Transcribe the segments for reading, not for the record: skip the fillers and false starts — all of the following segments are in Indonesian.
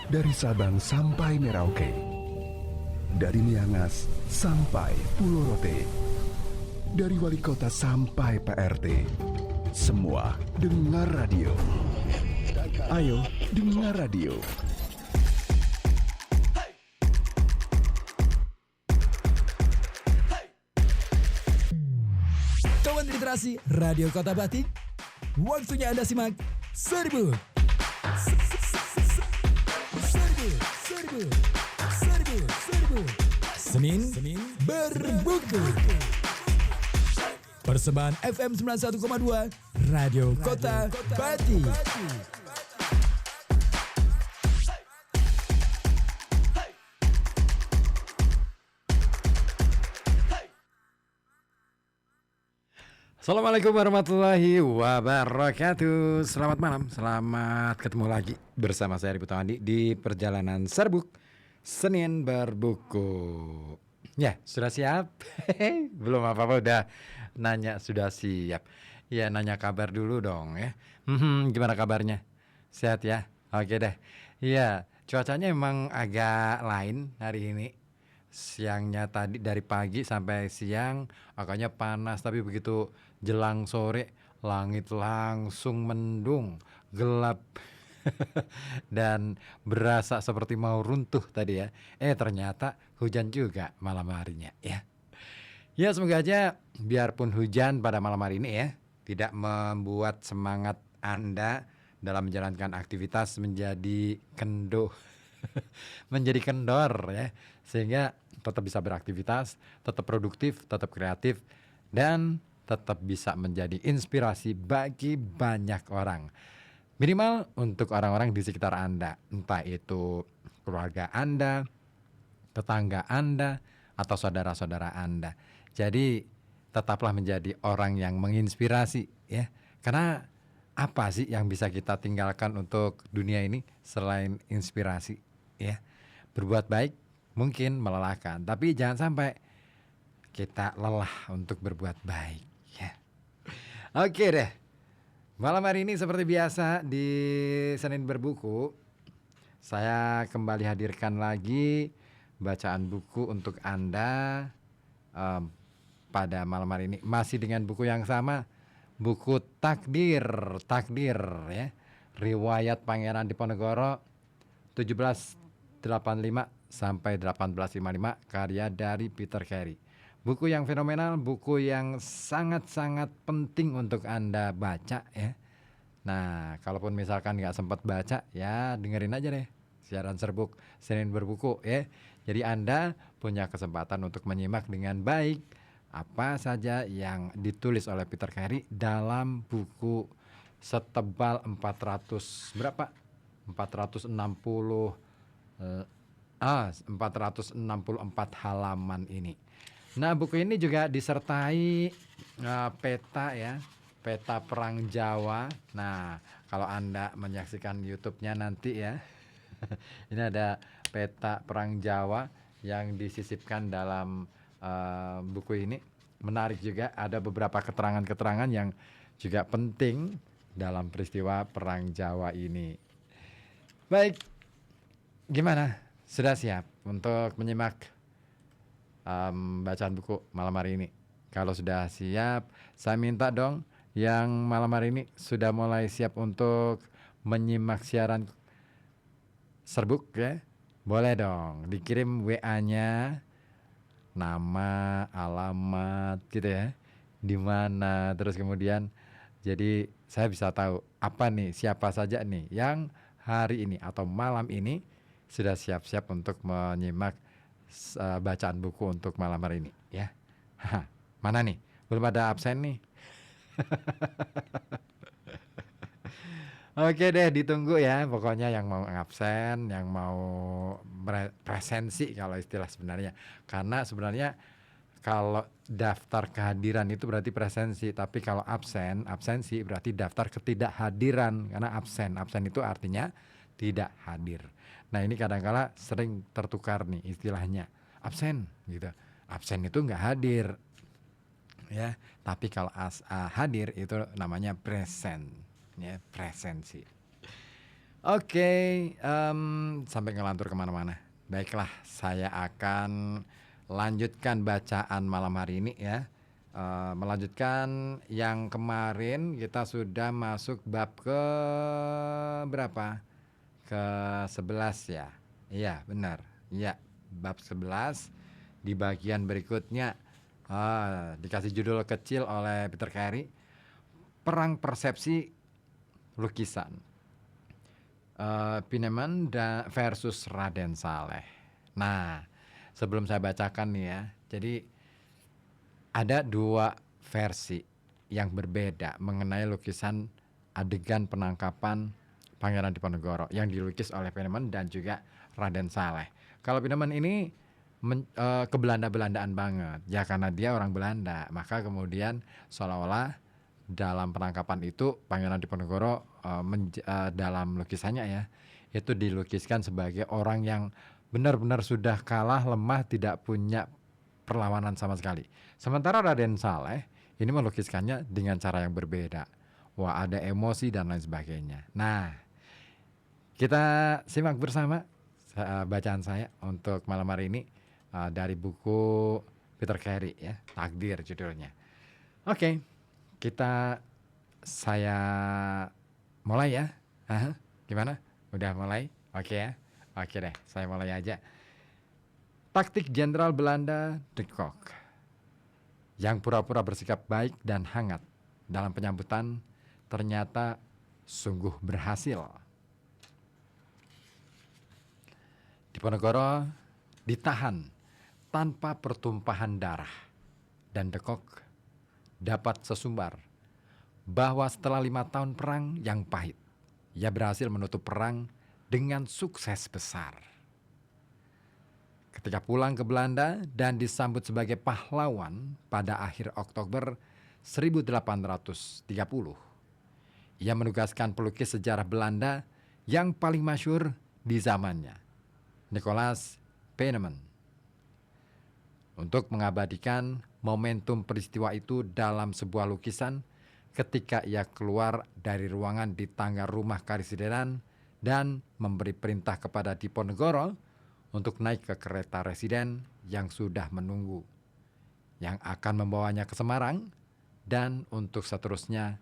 Dari Sabang sampai Merauke, dari Miangas sampai Pulau Rote, dari wali kota sampai PRT, semua dengar radio. Ayo dengar radio. Kawan literasi Radio Kota Batik, waktunya Anda simak Serbuk. Serbuk. Senin berbuku. Persembahan FM 91,2 Radio Kota Batik. Assalamualaikum warahmatullahi wabarakatuh. Selamat malam, selamat ketemu lagi bersama saya Ribu Tawandi di Perjalanan Serbuk Senin Berbuku. Ya, sudah siap? Belum apa-apa udah nanya sudah siap. Ya, nanya kabar dulu dong ya. Gimana kabarnya? Sehat ya? Oke deh. Ya, cuacanya emang agak lain hari ini. Siangnya tadi dari pagi sampai siang agaknya panas, tapi begitu jelang sore langit langsung mendung, gelap dan berasa seperti mau runtuh tadi ya. Ternyata hujan juga malam harinya ya. Ya semoga aja biarpun hujan pada malam hari ini ya tidak membuat semangat Anda dalam menjalankan aktivitas menjadi menjadi kendor ya, sehingga tetap bisa beraktivitas, tetap produktif, tetap kreatif, dan tetap bisa menjadi inspirasi bagi banyak orang. Minimal untuk orang-orang di sekitar Anda, entah itu keluarga Anda, tetangga Anda, atau saudara-saudara Anda. Jadi tetaplah menjadi orang yang menginspirasi ya. Karena apa sih yang bisa kita tinggalkan untuk dunia ini selain inspirasi ya? Berbuat baik mungkin melelahkan, tapi jangan sampai kita lelah untuk berbuat baik ya. Oke deh. Malam hari ini seperti biasa di Senin Berbuku, saya kembali hadirkan lagi bacaan buku untuk Anda pada malam hari ini. Masih dengan buku yang sama, buku Takdir ya. Riwayat Pangeran Diponegoro 1785 sampai 1855, karya dari Peter Carey. Buku yang fenomenal, buku yang sangat-sangat penting untuk Anda baca ya. Nah, kalaupun misalkan nggak sempat baca ya dengerin aja deh siaran Serbuk Senin Berbuku ya. Jadi Anda punya kesempatan untuk menyimak dengan baik apa saja yang ditulis oleh Peter Carey dalam buku setebal 464 halaman ini. Nah, buku ini juga disertai peta ya, peta perang Jawa. Nah, kalau Anda menyaksikan YouTube-nya nanti ya, ini ada peta perang Jawa yang disisipkan dalam buku ini. Menarik juga, ada beberapa keterangan-keterangan yang juga penting dalam peristiwa perang Jawa ini. Baik, gimana? Sudah siap untuk menyimak bacaan buku malam hari ini? Kalau sudah siap, saya minta dong yang malam hari ini sudah mulai siap untuk menyimak siaran Serbuk ya. Boleh dong dikirim WA-nya, nama, alamat gitu ya, di mana, terus kemudian jadi saya bisa tahu apa nih, siapa saja nih yang hari ini atau malam ini sudah siap-siap untuk menyimak bacaan buku untuk malam hari ini ya. Mana nih? Belum ada absen nih. Oke deh, ditunggu ya. Pokoknya yang mau absen, yang mau presensi kalau istilah sebenarnya. Karena sebenarnya kalau daftar kehadiran itu berarti presensi, tapi kalau absensi berarti daftar ketidakhadiran. Karena absen itu artinya tidak hadir. Nah, ini kadang-kala sering tertukar nih istilahnya. Absen gitu. Absen itu nggak hadir. Ya, tapi kalau hadir itu namanya present ya, presensi. Oke, sampai ngelantur kemana-mana. Baiklah, saya akan lanjutkan bacaan malam hari ini ya. Melanjutkan yang kemarin kita sudah masuk bab ke berapa? Ke 11 ya. Iya, benar. Iya, bab 11 di bagian berikutnya dikasih judul kecil oleh Peter Carey, Perang Persepsi Lukisan. Pineman versus Raden Saleh. Nah, sebelum saya bacakan nih ya. Jadi ada dua versi yang berbeda mengenai lukisan adegan penangkapan Pangeran Diponegoro yang dilukis oleh Pineman dan juga Raden Saleh. Kalau Pineman ini kebelanda-belandaan banget ya, karena dia orang Belanda, maka kemudian seolah-olah dalam penangkapan itu Pangeran Diponegoro dalam lukisannya ya, itu dilukiskan sebagai orang yang benar-benar sudah kalah, lemah, tidak punya perlawanan sama sekali. Sementara Raden Saleh ini melukiskannya dengan cara yang berbeda. Wah, ada emosi dan lain sebagainya. Nah, kita simak bersama bacaan saya untuk malam hari ini dari buku Peter Carey ya, Takdir judulnya. Oke, saya mulai ya. Gimana? Udah mulai? Oke ya. Oke deh, saya mulai aja. Taktik Jenderal Belanda de Kock yang pura-pura bersikap baik dan hangat dalam penyambutan ternyata sungguh berhasil. Diponegoro ditahan tanpa pertumpahan darah dan de Kock dapat sesumbar bahwa setelah 5 tahun perang yang pahit, ia berhasil menutup perang dengan sukses besar. Ketika pulang ke Belanda dan disambut sebagai pahlawan pada akhir Oktober 1830, ia menugaskan pelukis sejarah Belanda yang paling masyhur di zamannya, Nicolaas Penneman, untuk mengabadikan momentum peristiwa itu dalam sebuah lukisan ketika ia keluar dari ruangan di tangga rumah karisidenan dan memberi perintah kepada Diponegoro untuk naik ke kereta residen yang sudah menunggu, yang akan membawanya ke Semarang dan untuk seterusnya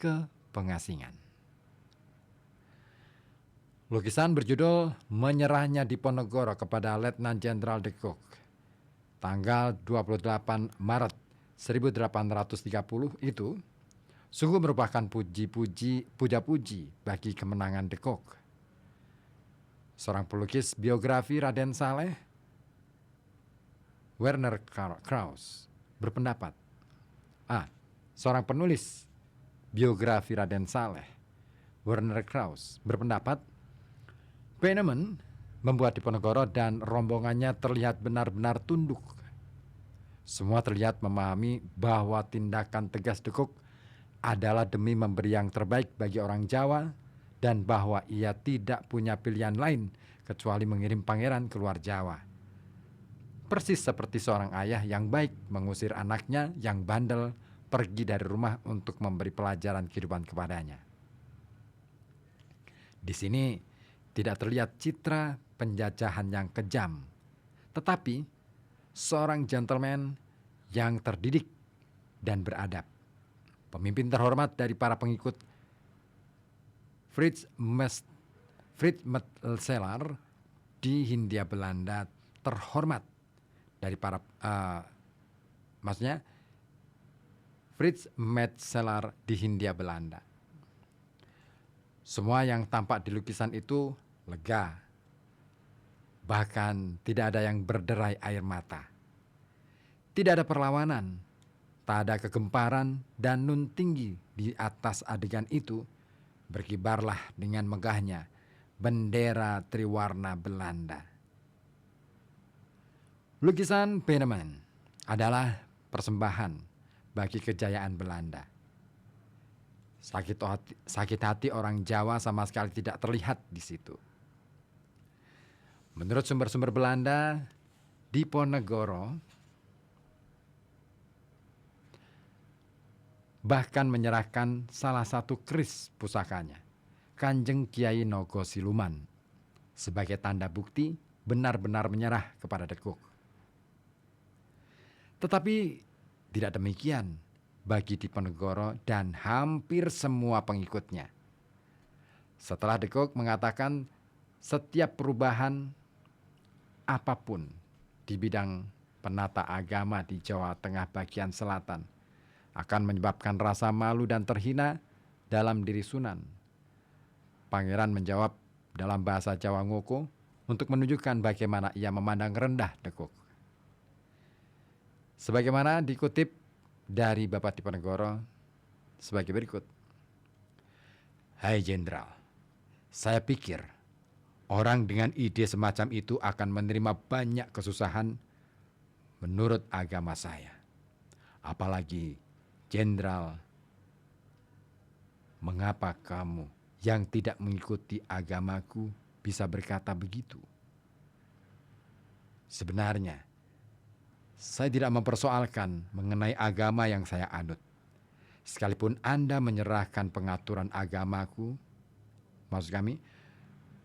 ke Pengasingan. Lukisan berjudul Menyerahnya Diponegoro kepada Letnan Jenderal de Kock, tanggal 28 Maret 1830 itu sungguh merupakan puja-puji bagi kemenangan de Kock. Seorang pelukis biografi Raden Saleh, Werner Krauss, berpendapat. Seorang penulis biografi Raden Saleh, Werner Krauss, berpendapat Penneman membuat Diponegoro dan rombongannya terlihat benar-benar tunduk. Semua terlihat memahami bahwa tindakan tegas de Kock adalah demi memberi yang terbaik bagi orang Jawa dan bahwa ia tidak punya pilihan lain kecuali mengirim pangeran keluar Jawa. Persis seperti seorang ayah yang baik mengusir anaknya yang bandel pergi dari rumah untuk memberi pelajaran kehidupan kepadanya. Di sini tidak terlihat citra penjajahan yang kejam, tetapi seorang gentleman yang terdidik dan beradab, pemimpin terhormat dari para pengikut Frits Metzeler di Hindia Belanda, terhormat dari para Frits Metzeler di Hindia Belanda. Semua yang tampak di lukisan itu lega, bahkan tidak ada yang berderai air mata. Tidak ada perlawanan, tak ada kegemparan, dan nun tinggi di atas adegan itu berkibarlah dengan megahnya bendera triwarna Belanda. Lukisan Penneman adalah persembahan bagi kejayaan Belanda. Sakit hati orang Jawa sama sekali tidak terlihat di situ. Menurut sumber-sumber Belanda, Diponegoro bahkan menyerahkan salah satu keris pusakanya Kanjeng Kiai Nogo Siluman sebagai tanda bukti benar-benar menyerah kepada Dekuk. Tetapi tidak demikian bagi Diponegoro dan hampir semua pengikutnya. Setelah Dekuk mengatakan setiap perubahan apapun di bidang penata agama di Jawa Tengah bagian selatan akan menyebabkan rasa malu dan terhina dalam diri Sunan, Pangeran menjawab dalam bahasa Jawa Ngoko untuk menunjukkan bagaimana ia memandang rendah Dekuk. Sebagaimana dikutip dari Bapak Diponegoro sebagai berikut. Hai Jenderal, saya pikir orang dengan ide semacam itu akan menerima banyak kesusahan menurut agama saya. Apalagi Jenderal, mengapa kamu yang tidak mengikuti agamaku bisa berkata begitu? Sebenarnya, saya tidak mempersoalkan mengenai agama yang saya anut. Sekalipun Anda menyerahkan pengaturan agamaku, maksud kami,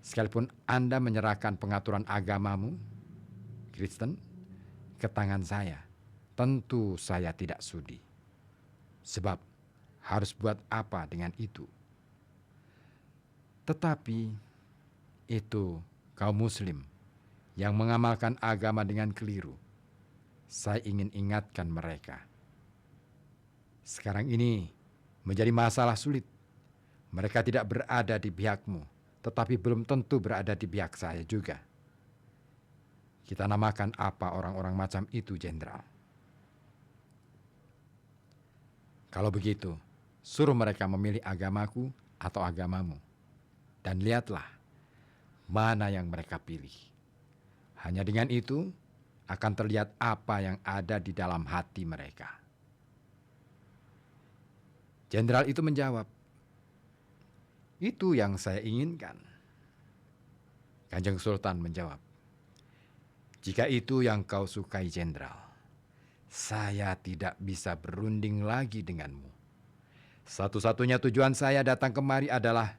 sekalipun Anda menyerahkan pengaturan agamamu, Kristen, ke tangan saya, tentu saya tidak sudi. Sebab harus buat apa dengan itu? Tetapi itu kaum muslim yang mengamalkan agama dengan keliru. Saya ingin ingatkan mereka. Sekarang ini menjadi masalah sulit. Mereka tidak berada di pihakmu, tetapi belum tentu berada di pihak saya juga. Kita namakan apa orang-orang macam itu, Jenderal? Kalau begitu, suruh mereka memilih agamaku atau agamamu. Dan lihatlah mana yang mereka pilih. Hanya dengan itu akan terlihat apa yang ada di dalam hati mereka. Jenderal itu menjawab, itu yang saya inginkan. Kanjeng Sultan menjawab, jika itu yang kau sukai Jenderal, saya tidak bisa berunding lagi denganmu. Satu-satunya tujuan saya datang kemari adalah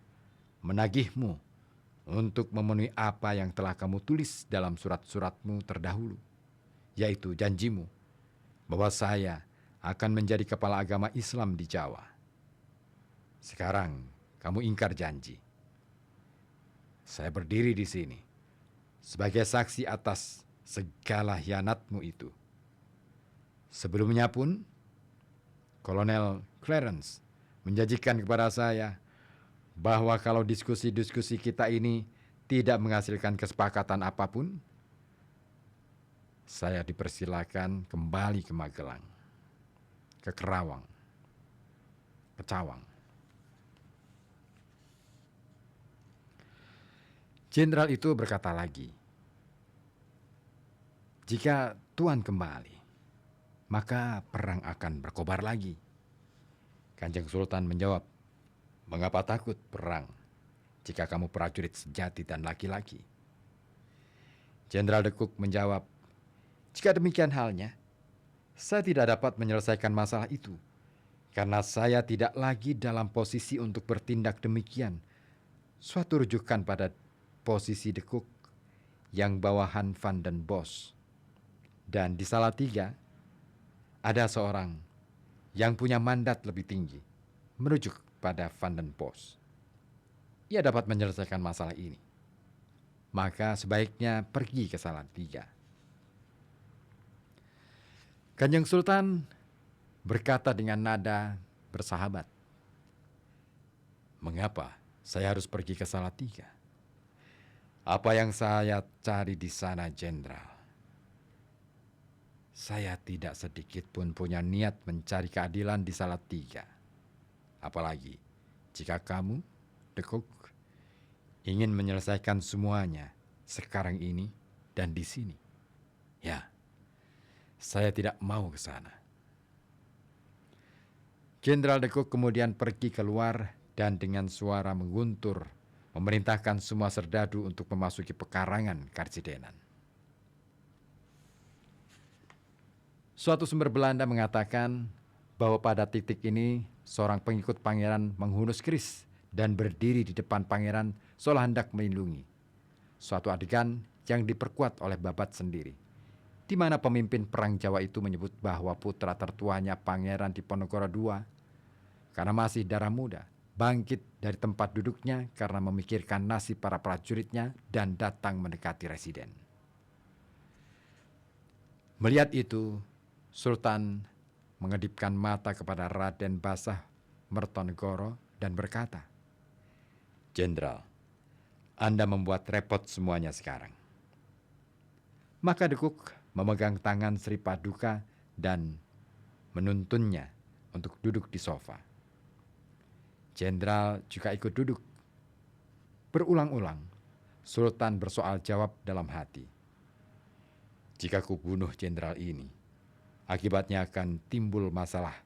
menagihmu untuk memenuhi apa yang telah kamu tulis dalam surat-suratmu terdahulu, yaitu janjimu bahwa saya akan menjadi kepala agama Islam di Jawa. Sekarang kamu ingkar janji. Saya berdiri di sini sebagai saksi atas segala hianatmu itu. Sebelumnya pun, Kolonel Clarence menjanjikan kepada saya bahwa kalau diskusi-diskusi kita ini tidak menghasilkan kesepakatan apapun, saya dipersilakan kembali ke Magelang, ke Kerawang, ke Cawang. Jenderal itu berkata lagi, jika Tuan kembali, maka perang akan berkobar lagi. Kanjeng Sultan menjawab, mengapa takut perang jika kamu prajurit sejati dan laki-laki? Jenderal Dekuk menjawab, jika demikian halnya, saya tidak dapat menyelesaikan masalah itu karena saya tidak lagi dalam posisi untuk bertindak demikian. Suatu rujukan pada posisi Dekuk yang bawahan Van den Bosch. Dan di Salatiga ada seorang yang punya mandat lebih tinggi merujuk pada Van den Bosch. Ia dapat menyelesaikan masalah ini. Maka sebaiknya pergi ke Salatiga. Kanjeng Sultan berkata dengan nada bersahabat, mengapa saya harus pergi ke Salatiga? Apa yang saya cari di sana, Jenderal? Saya tidak sedikit pun punya niat mencari keadilan di Salatiga. Apalagi jika kamu, Dekuk, ingin menyelesaikan semuanya sekarang ini dan di sini. Ya, saya tidak mau ke sana. Jenderal Dekuk kemudian pergi keluar dan dengan suara mengguntur memerintahkan semua serdadu untuk memasuki pekarangan Karsidenan. Suatu sumber Belanda mengatakan bahwa pada titik ini seorang pengikut pangeran menghunus keris dan berdiri di depan pangeran seolah hendak melindungi. Suatu adegan yang diperkuat oleh Babat sendiri, di mana pemimpin perang Jawa itu menyebut bahwa putra tertuanya Pangeran Diponegoro II, karena masih darah muda, bangkit dari tempat duduknya karena memikirkan nasib para prajuritnya dan datang mendekati residen. Melihat itu, Sultan mengedipkan mata kepada Raden Basah Mertonegoro dan berkata, "Jenderal, Anda membuat repot semuanya sekarang." Maka Dekuk memegang tangan Sri Paduka dan menuntunnya untuk duduk di sofa. Jenderal juga ikut duduk. Berulang-ulang, Sultan bersoal jawab dalam hati. Jika kubunuh jenderal ini, akibatnya akan timbul masalah,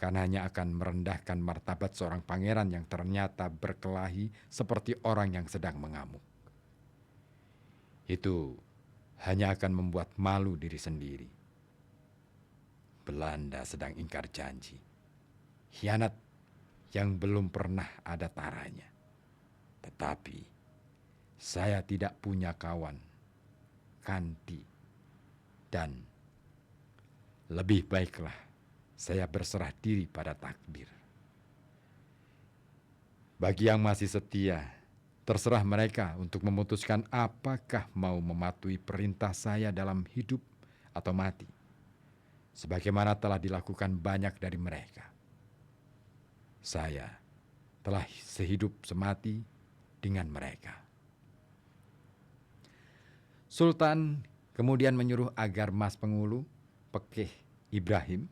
karena hanya akan merendahkan martabat seorang pangeran yang ternyata berkelahi seperti orang yang sedang mengamuk. Itu hanya akan membuat malu diri sendiri. Belanda sedang ingkar janji, khianat yang belum pernah ada taranya. Tetapi saya tidak punya kawan, Kanti, dan lebih baiklah saya berserah diri pada takdir. Bagi yang masih setia, terserah mereka untuk memutuskan apakah mau mematuhi perintah saya dalam hidup atau mati, sebagaimana telah dilakukan banyak dari mereka. Saya telah sehidup semati dengan mereka. Sultan kemudian menyuruh agar Mas Pengulu, Pekeh Ibrahim,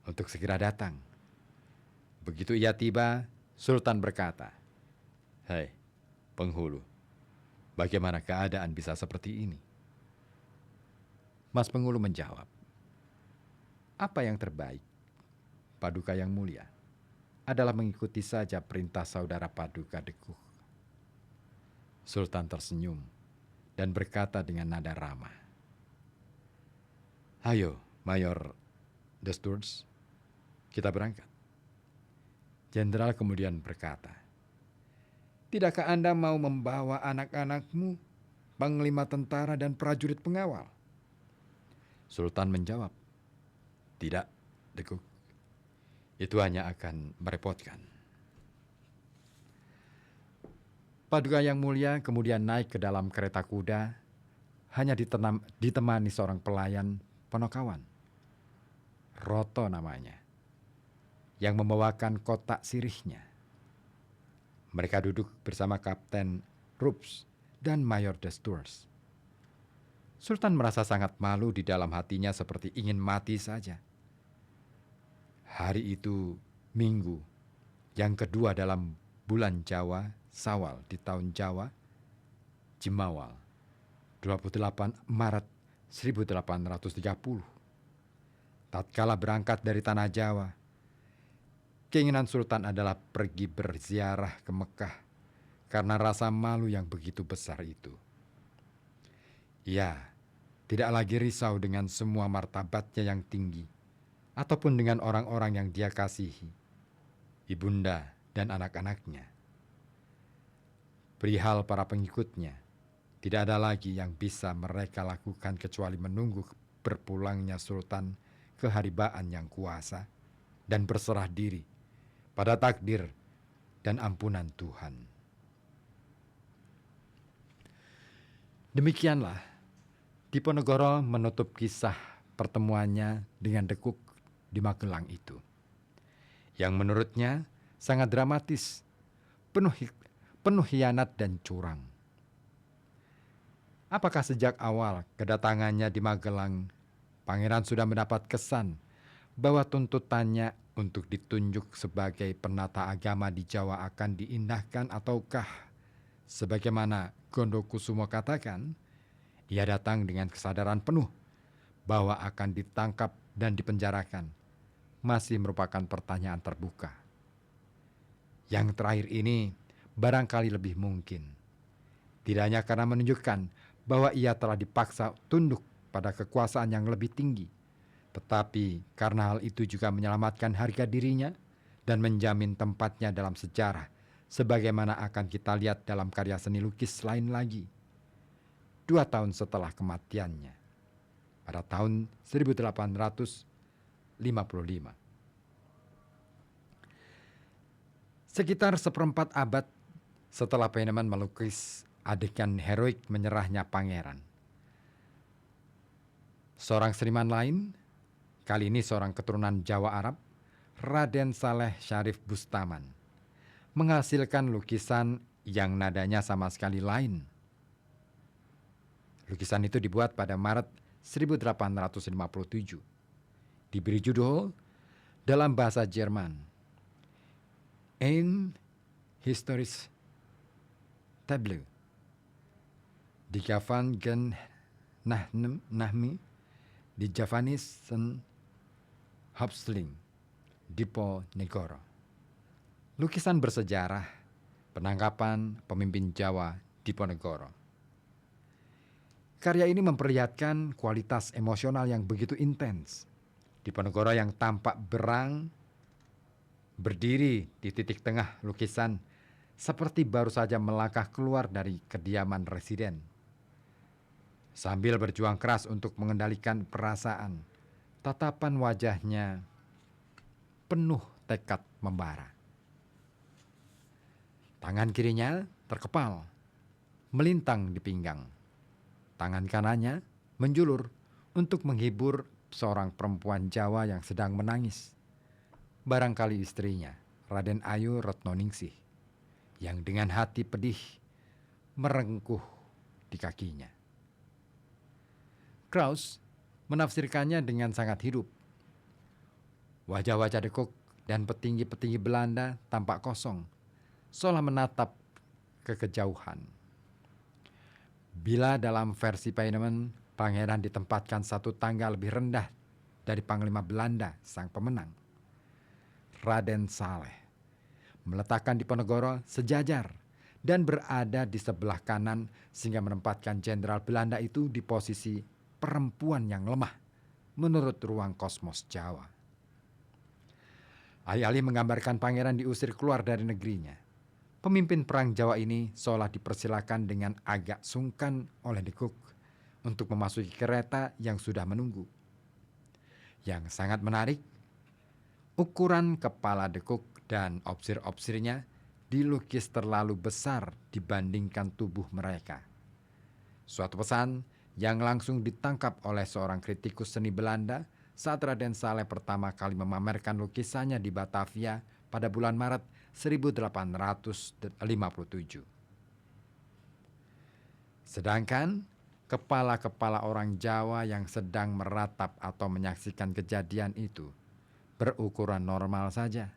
untuk segera datang. Begitu ia tiba, Sultan berkata, "Hei, Penghulu, bagaimana keadaan bisa seperti ini?" Mas Pengulu menjawab, "Apa yang terbaik, Paduka yang mulia, adalah mengikuti saja perintah saudara Paduka Dekuk." Sultan tersenyum dan berkata dengan nada ramah, "Ayo, Mayor de Sturz, kita berangkat." Jenderal kemudian berkata, "Tidakkah Anda mau membawa anak-anakmu, panglima tentara dan prajurit pengawal?" Sultan menjawab, "Tidak, Dekuk. Itu hanya akan merepotkan." Paduka yang mulia kemudian naik ke dalam kereta kuda, hanya ditemani seorang pelayan Ponokawan, Roto namanya, yang membawakan kotak sirihnya. Mereka duduk bersama Kapten Rups dan Mayor de Sturz. Sultan merasa sangat malu di dalam hatinya, seperti ingin mati saja. Hari itu Minggu yang kedua dalam bulan Jawa Sawal di tahun Jawa Jimawal 28 Maret 1830. Tatkala berangkat dari tanah Jawa, keinginan Sultan adalah pergi berziarah ke Mekah karena rasa malu yang begitu besar itu. Ia tidak lagi risau dengan semua martabatnya yang tinggi ataupun dengan orang-orang yang dia kasihi, ibunda dan anak-anaknya. Perihal para pengikutnya, tidak ada lagi yang bisa mereka lakukan kecuali menunggu berpulangnya Sultan ke haribaan yang kuasa dan berserah diri pada takdir dan ampunan Tuhan. Demikianlah Diponegoro menutup kisah pertemuannya dengan Dekuk di Magelang itu, yang menurutnya sangat dramatis, penuh hianat dan curang. Apakah sejak awal kedatangannya di Magelang, Pangeran sudah mendapat kesan bahwa tuntutannya untuk ditunjuk sebagai penata agama di Jawa akan diindahkan, ataukah sebagaimana Gondokusumo katakan, ia datang dengan kesadaran penuh bahwa akan ditangkap dan dipenjarakan, masih merupakan pertanyaan terbuka. Yang terakhir ini barangkali lebih mungkin, tidak hanya karena menunjukkan bahwa ia telah dipaksa tunduk pada kekuasaan yang lebih tinggi, tetapi karena hal itu juga menyelamatkan harga dirinya dan menjamin tempatnya dalam sejarah sebagaimana akan kita lihat dalam karya seni lukis lain lagi. 2 tahun setelah kematiannya, pada tahun 1855. Sekitar seperempat abad setelah Penneman melukis adegan heroik menyerahnya pangeran, seorang seniman lain, kali ini seorang keturunan Jawa Arab, Raden Saleh Syarif Bustaman, menghasilkan lukisan yang nadanya sama sekali lain. Lukisan itu dibuat pada Maret 1857. Diberi judul dalam bahasa Jerman, Ein historisch Tableau, die Javan gen Nahmi, di Javanisen Hopsling, Diponegoro. Lukisan bersejarah penangkapan pemimpin Jawa Diponegoro. Karya ini memperlihatkan kualitas emosional yang begitu intens. Diponegoro yang tampak berang berdiri di titik tengah lukisan seperti baru saja melangkah keluar dari kediaman residen. Sambil berjuang keras untuk mengendalikan perasaan, tatapan wajahnya penuh tekad membara. Tangan kirinya terkepal, melintang di pinggang. Tangan kanannya menjulur untuk menghibur seorang perempuan Jawa yang sedang menangis. Barangkali istrinya, Raden Ayu Retnoningsih, yang dengan hati pedih merengkuh di kakinya. Kraus menafsirkannya dengan sangat hidup. Wajah-wajah dekuk dan petinggi-petinggi Belanda tampak kosong, seolah menatap ke kejauhan. Bila dalam versi Penneman, pangeran ditempatkan satu tangga lebih rendah dari panglima Belanda, sang pemenang, Raden Saleh meletakkan Diponegoro sejajar dan berada di sebelah kanan sehingga menempatkan jenderal Belanda itu di posisi perempuan yang lemah menurut ruang kosmos Jawa. Alih-alih menggambarkan pangeran diusir keluar dari negerinya, pemimpin perang Jawa ini seolah dipersilakan dengan agak sungkan oleh dekuk untuk memasuki kereta yang sudah menunggu. Yang sangat menarik, ukuran kepala dekuk dan opsir-opsirnya dilukis terlalu besar dibandingkan tubuh mereka. Suatu pesan yang langsung ditangkap oleh seorang kritikus seni Belanda saat Raden Saleh pertama kali memamerkan lukisannya di Batavia pada bulan Maret 1857. Sedangkan kepala-kepala orang Jawa yang sedang meratap atau menyaksikan kejadian itu berukuran normal saja.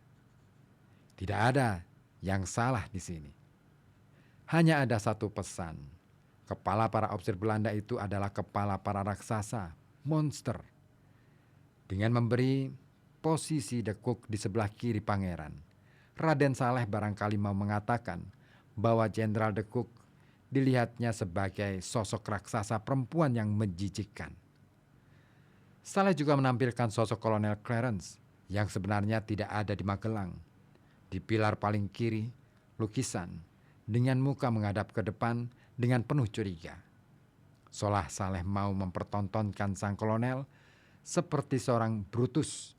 Tidak ada yang salah di sini. Hanya ada satu pesan. Kepala para opsir Belanda itu adalah kepala para raksasa, monster. Dengan memberi posisi dekuk di sebelah kiri pangeran, Raden Saleh barangkali mau mengatakan bahwa Jenderal Dekuk dilihatnya sebagai sosok raksasa perempuan yang menjijikkan. Saleh juga menampilkan sosok Kolonel Clarence yang sebenarnya tidak ada di Magelang. Di pilar paling kiri, lukisan dengan muka menghadap ke depan dengan penuh curiga. Seolah Saleh mau mempertontonkan sang kolonel seperti seorang Brutus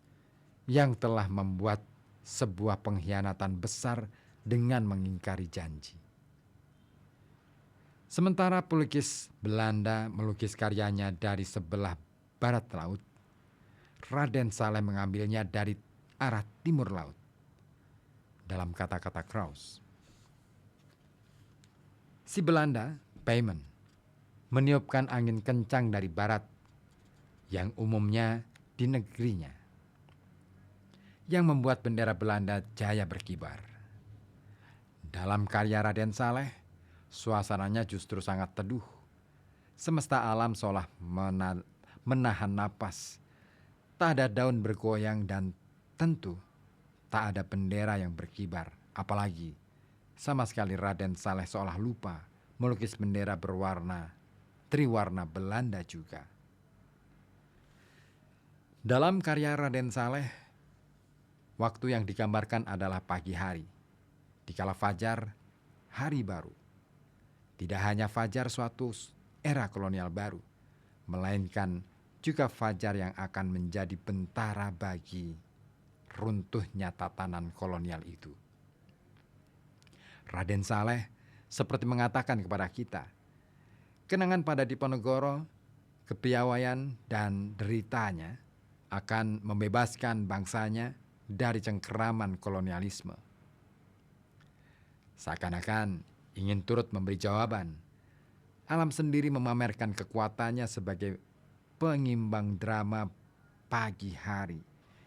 yang telah membuat sebuah pengkhianatan besar dengan mengingkari janji. Sementara pelukis Belanda melukis karyanya dari sebelah barat laut, Raden Saleh mengambilnya dari arah timur laut. Dalam kata-kata Kraus, si Belanda, Penneman, meniupkan angin kencang dari barat yang umumnya di negerinya, yang membuat bendera Belanda jaya berkibar. Dalam karya Raden Saleh, suasananya justru sangat teduh. Semesta alam seolah menahan napas. Tak ada daun bergoyang dan tentu tak ada bendera yang berkibar. Apalagi sama sekali Raden Saleh seolah lupa melukis bendera berwarna triwarna Belanda juga. Dalam karya Raden Saleh, waktu yang digambarkan adalah pagi hari. Dikala fajar, hari baru. Tidak hanya fajar suatu era kolonial baru, melainkan juga fajar yang akan menjadi bentara bagi runtuhnya tatanan kolonial itu. Raden Saleh seperti mengatakan kepada kita, kenangan pada Diponegoro, kepiawaian dan deritanya akan membebaskan bangsanya dari cengkeraman kolonialisme. Seakan-akan ingin turut memberi jawaban, alam sendiri memamerkan kekuatannya sebagai pengimbang drama pagi hari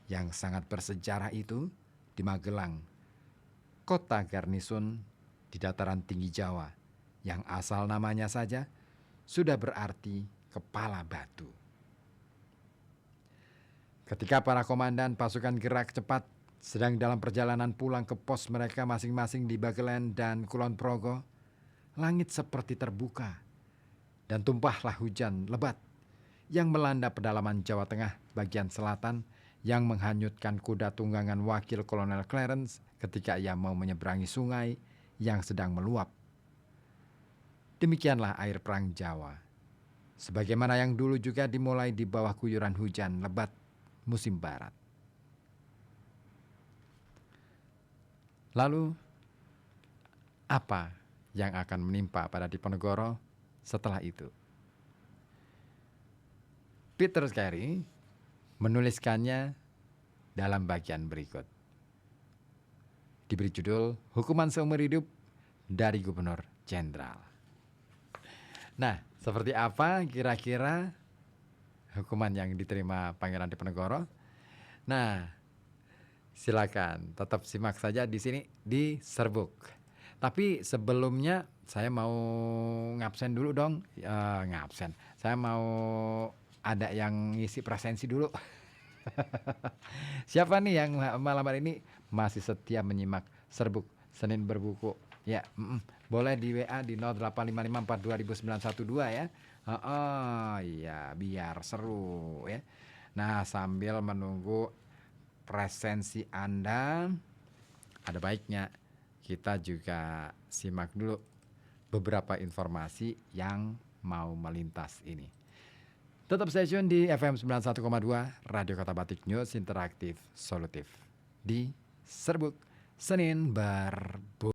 yang sangat bersejarah itu di Magelang, kota garnisun di dataran tinggi Jawa, yang asal namanya saja sudah berarti kepala batu. Ketika para komandan pasukan gerak cepat sedang dalam perjalanan pulang ke pos mereka masing-masing di Bagelen dan Kulon Progo, langit seperti terbuka dan tumpahlah hujan lebat yang melanda pedalaman Jawa Tengah bagian selatan yang menghanyutkan kuda tunggangan wakil Kolonel Clarence ketika ia mau menyeberangi sungai yang sedang meluap. Demikianlah air perang Jawa, sebagaimana yang dulu juga dimulai di bawah guyuran hujan lebat musim barat. Lalu, apa yang akan menimpa pada Diponegoro setelah itu? Peter Carey menuliskannya dalam bagian berikut. Diberi judul Hukuman Seumur Hidup dari Gubernur Jenderal. Nah, seperti apa kira-kira hukuman yang diterima Pangeran Diponegoro? Nah, silakan tetap simak saja di sini di Serbuk. Tapi sebelumnya saya mau ngabsen dulu dong. Saya mau ada yang ngisi presensi dulu. Siapa nih yang malam hari ini masih setia menyimak Serbuk Senin Berbuku? Ya, boleh di WA di 0855422912 ya. Iya, biar seru ya. Nah, sambil menunggu presensi Anda, ada baiknya kita juga simak dulu beberapa informasi yang mau melintas ini. Tetap stay tune di FM 91,2 Radio Kota Batik, News Interaktif Solutif di Serbuk Senin Berbuku.